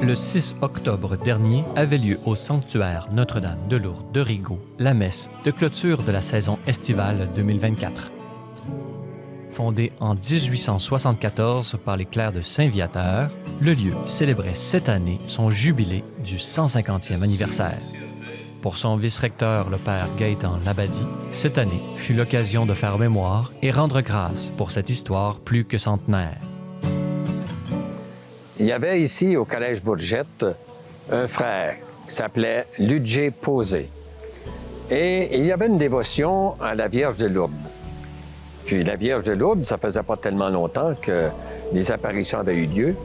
Le 6 octobre dernier avait lieu au sanctuaire Notre-Dame de Lourdes de Rigaud la messe de clôture de la saison estivale 2024. Fondé en 1874 par les clercs de Saint-Viateur, le lieu célébrait cette année son jubilé du 150e anniversaire. Pour son vice-recteur, le père Gaétan Labadie, cette année fut l'occasion de faire mémoire et rendre grâce pour cette histoire plus que centenaire. Il y avait ici, au Collège Bourgette, un frère qui s'appelait Ludger Posé. Et il y avait une dévotion à la Vierge de Lourdes. Puis la Vierge de Lourdes, ça faisait pas tellement longtemps que les apparitions avaient eu lieu.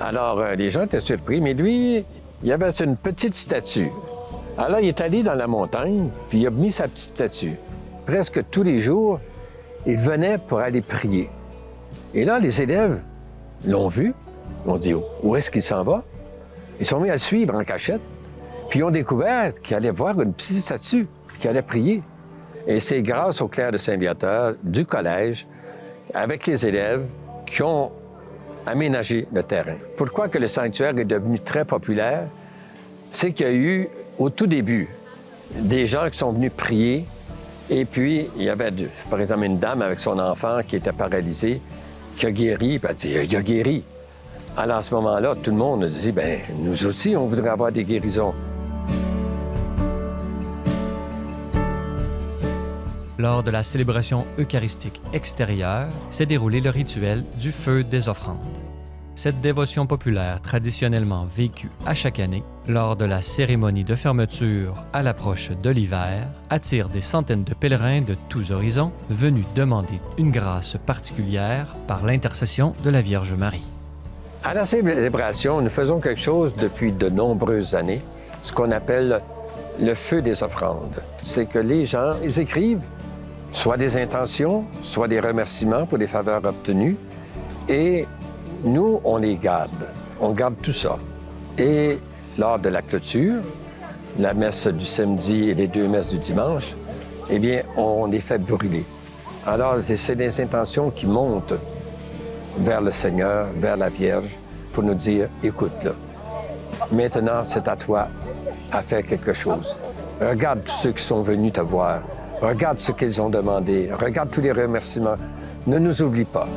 Alors, les gens étaient surpris, mais lui, il y avait une petite statue. Alors, il est allé dans la montagne, puis il a mis sa petite statue. Presque tous les jours, il venait pour aller prier. Et là, les élèves l'ont vu. Ils ont dit, où est-ce qu'il s'en va? Ils sont mis à le suivre en cachette, puis ils ont découvert qu'il allait voir une petite statue, qu'il allait prier. Et c'est grâce au clerc de Saint-Viateur du collège, avec les élèves, qui ont aménagé le terrain. Pourquoi que le sanctuaire est devenu très populaire? C'est qu'il y a eu, au tout début, des gens qui sont venus prier, et puis il y avait, par exemple, une dame avec son enfant qui était paralysée, qui a guéri, puis elle dit, il a guéri. Alors, à ce moment-là, tout le monde a dit, bien, nous aussi, on voudrait avoir des guérisons. Lors de la célébration eucharistique extérieure, s'est déroulé le rituel du feu des offrandes. Cette dévotion populaire, traditionnellement vécue à chaque année, lors de la cérémonie de fermeture à l'approche de l'hiver, attire des centaines de pèlerins de tous horizons venus demander une grâce particulière par l'intercession de la Vierge Marie. À la célébration, nous faisons quelque chose depuis de nombreuses années, ce qu'on appelle le feu des offrandes. C'est que les gens, ils écrivent soit des intentions, soit des remerciements pour des faveurs obtenues, et nous, on les garde. On garde tout ça. Et lors de la clôture, la messe du samedi et les deux messes du dimanche, eh bien, on les fait brûler. Alors, c'est des intentions qui montent vers le Seigneur, vers la Vierge, pour nous dire, écoute-le, maintenant c'est à toi à faire quelque chose. Regarde tous ceux qui sont venus te voir, regarde ce qu'ils ont demandé, regarde tous les remerciements, ne nous oublie pas.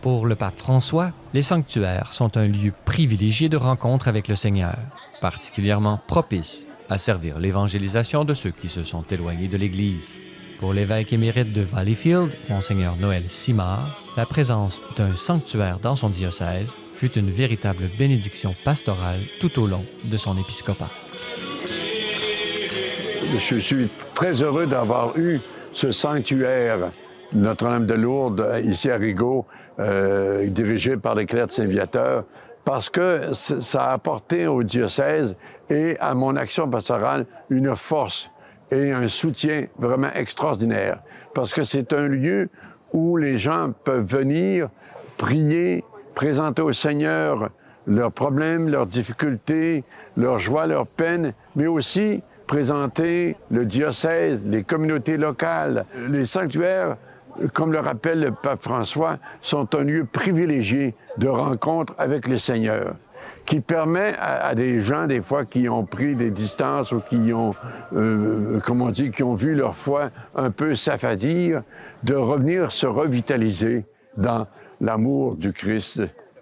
Pour le pape François, les sanctuaires sont un lieu privilégié de rencontre avec le Seigneur, particulièrement propice à servir l'évangélisation de ceux qui se sont éloignés de l'Église. Pour l'évêque émérite de Valleyfield, Monseigneur Noël Simard, la présence d'un sanctuaire dans son diocèse fut une véritable bénédiction pastorale tout au long de son épiscopat. Je suis très heureux d'avoir eu ce sanctuaire Notre-Dame de Lourdes, ici à Rigaud, dirigé par les clercs de Saint-Viateur, parce que ça a apporté au diocèse et à mon action pastorale une force et un soutien vraiment extraordinaire. Parce que c'est un lieu où les gens peuvent venir prier, présenter au Seigneur leurs problèmes, leurs difficultés, leurs joies, leurs peines, mais aussi présenter le diocèse, les communautés locales. Les sanctuaires, comme le rappelle le pape François, sont un lieu privilégié de rencontre avec le Seigneur, qui permet à des gens, des fois, qui ont pris des distances ou qui ont, qui ont vu leur foi un peu s'affadir, de revenir se revitaliser dans l'amour du Christ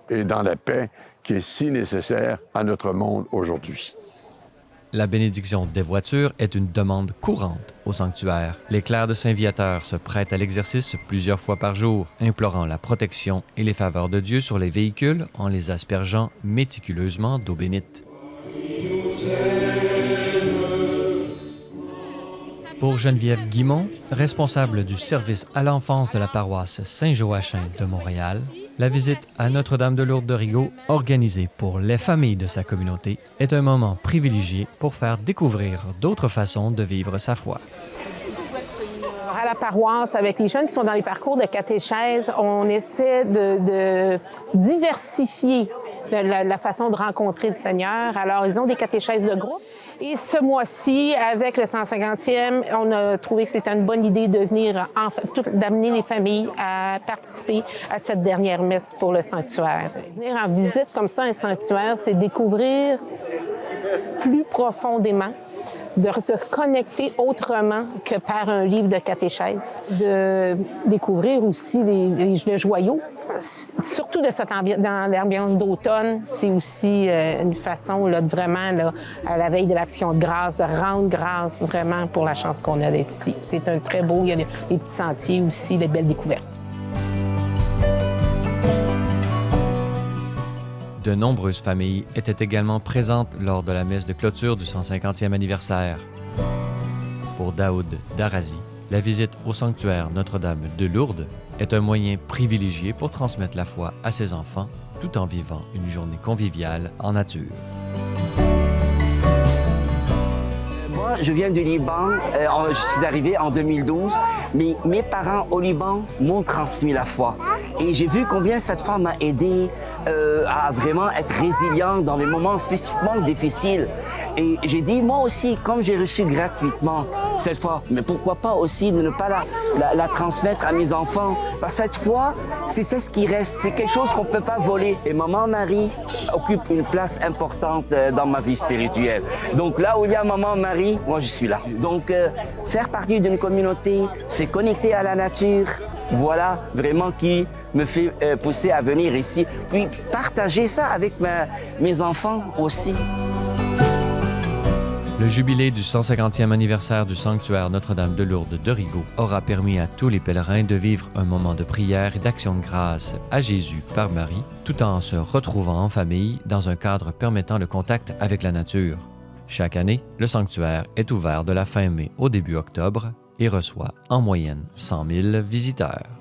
et dans la paix qui est si nécessaire à notre monde aujourd'hui. La bénédiction des voitures est une demande courante au sanctuaire. Les clercs de Saint-Viateur se prêtent à l'exercice plusieurs fois par jour, implorant la protection et les faveurs de Dieu sur les véhicules en les aspergeant méticuleusement d'eau bénite. Pour Geneviève Guimont, responsable du service à l'enfance de la paroisse Saint-Joachim de Montréal, la visite à Notre-Dame de Lourdes de Rigaud, organisée pour les familles de sa communauté, est un moment privilégié pour faire découvrir d'autres façons de vivre sa foi. À la paroisse, avec les jeunes qui sont dans les parcours de catéchèse, on essaie de diversifier la façon de rencontrer le Seigneur. Alors, ils ont des catéchèses de groupe. Et ce mois-ci, avec le 150e, on a trouvé que c'était une bonne idée de venir, d'amener les familles à participer à cette dernière messe pour le sanctuaire. Venir en visite comme ça, un sanctuaire, c'est découvrir plus profondément, de se connecter autrement que par un livre de catéchèse, de découvrir aussi le joyau. Surtout dans l'ambiance d'automne, c'est aussi une façon là, de vraiment, là, à la veille de l'Action de grâce, de rendre grâce vraiment pour la chance qu'on a d'être ici. C'est un très beau, il y a des petits sentiers aussi, des belles découvertes. De nombreuses familles étaient également présentes lors de la messe de clôture du 150e anniversaire. Pour Daoud Darazi, la visite au sanctuaire Notre-Dame de Lourdes est un moyen privilégié pour transmettre la foi à ses enfants tout en vivant une journée conviviale en nature. Moi, je viens du Liban. Je suis arrivé en 2012, mais mes parents au Liban m'ont transmis la foi. Et j'ai vu combien cette foi m'a aidé à vraiment être résilient dans les moments spécifiquement difficiles. Et j'ai dit, moi aussi, comme j'ai reçu gratuitement cette foi, mais pourquoi pas aussi de ne pas la transmettre à mes enfants? Parce que cette foi, c'est ce qui reste, c'est quelque chose qu'on ne peut pas voler. Et Maman Marie occupe une place importante dans ma vie spirituelle. Donc là où il y a Maman Marie, moi je suis là. Donc faire partie d'une communauté, se connecter à la nature, voilà vraiment qui me fait pousser à venir ici. Puis partager ça avec mes enfants aussi. Le jubilé du 150e anniversaire du sanctuaire Notre-Dame de Lourdes de Rigaud aura permis à tous les pèlerins de vivre un moment de prière et d'action de grâce à Jésus par Marie, tout en se retrouvant en famille dans un cadre permettant le contact avec la nature. Chaque année, le sanctuaire est ouvert de la fin mai au début octobre et reçoit en moyenne 100 000 visiteurs.